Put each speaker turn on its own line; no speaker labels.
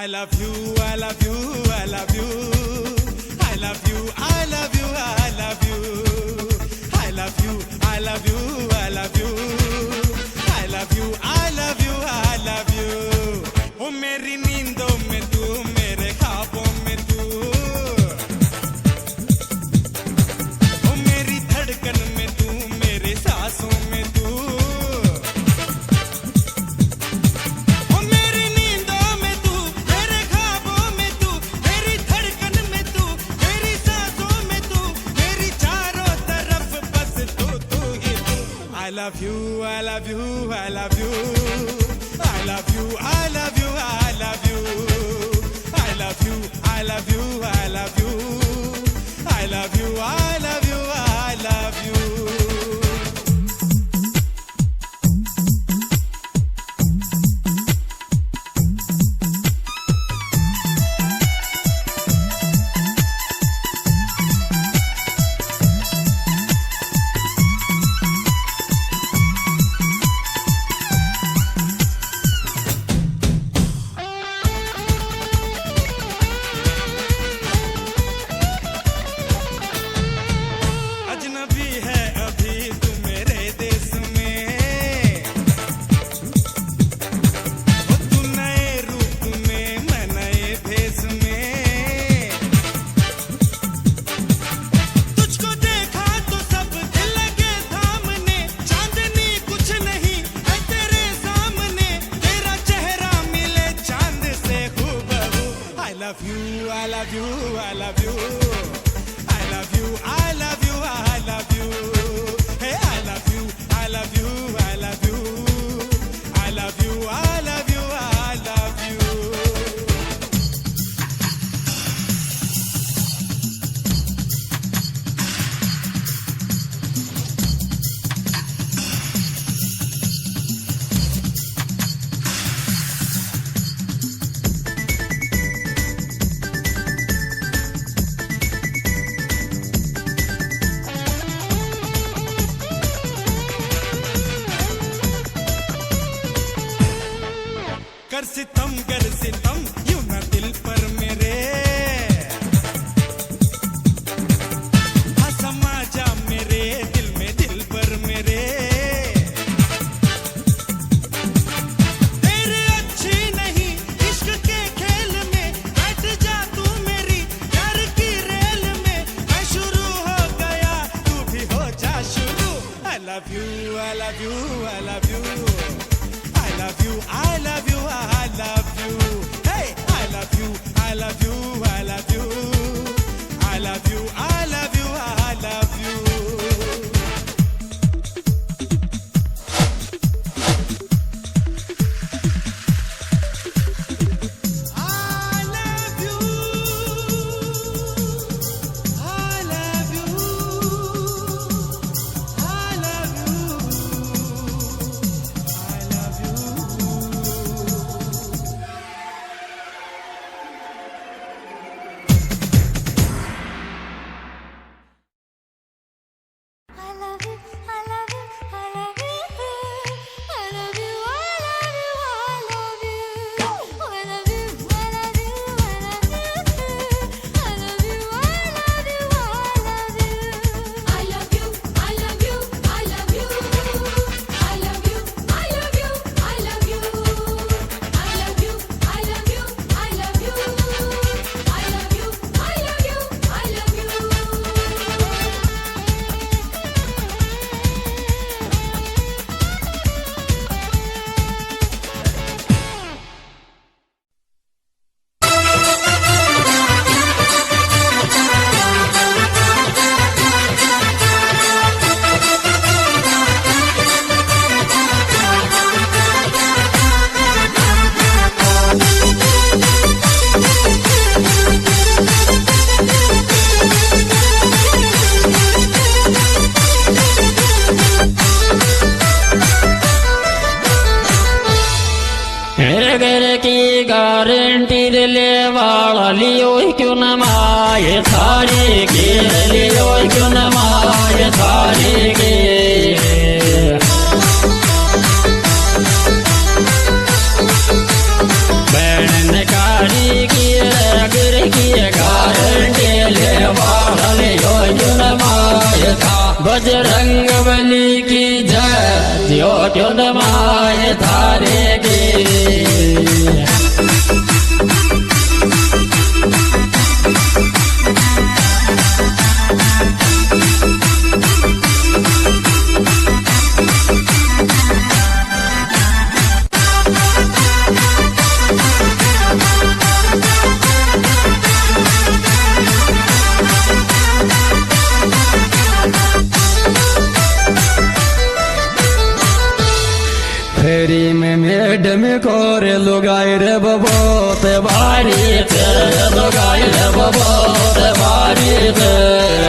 I love you, I love you, I love you. I love you, I love you, I love you. I love you, I love you, I love you. I love you, I love you, I love you. ओ मेरी नींदों में तू, मेरे ख्वाबों में तू, ओ मेरी धड़कन में तू, मेरे सांसों में तू, ओ मेरी नींदों में तू, मेरे ख्वाबों में तू, मेरी धड़कन में तू, मेरी सांसों में तू, मेरी चारों तरफ बस तू तू ही तू। I love you, I love you, I love you. I love you, I love you, I love you. I love you, I love you, I love you. I love you, I love you, I love you. अजनबी है अभी तू मेरे देश में, ओ तू नए रूप में, मैं नए भेष में। तुझको देखा तो सब दिल लगे थामने, चांदनी कुछ नहीं है तेरे सामने, तेरा चेहरा मिले चांद से हूबहू। I love you, I love you, I love you. I love you, I love you, I love you. Hey, I love you, I love you, I love you. I love you, I love you, I love you. कर सितम यूं ना दिल पर मेरे, हाँ समा जा मेरे दिल में, दिल पर मेरे। तेरे अच्छी नहीं इश्क के खेल में, बैठ जा तू मेरी प्यार की रेल में, मैं शुरू हो गया तू भी हो जा शुरू। I love you, I love you, I love you. I love you, I love you, I love you. Hey, I love you, I love you, I love you. I love you, I love you, I love you.
Guarantee ले वाला लियो क्यों न माये थारी के लियो क्यों न माये थारी के बहन कारी बजरंगबली की जय जियो क्यों न माए थारे की फेरी में मैडम कोरे लुगाई रे बबोत बारी थे लुगाई रे बबोत बारी थे।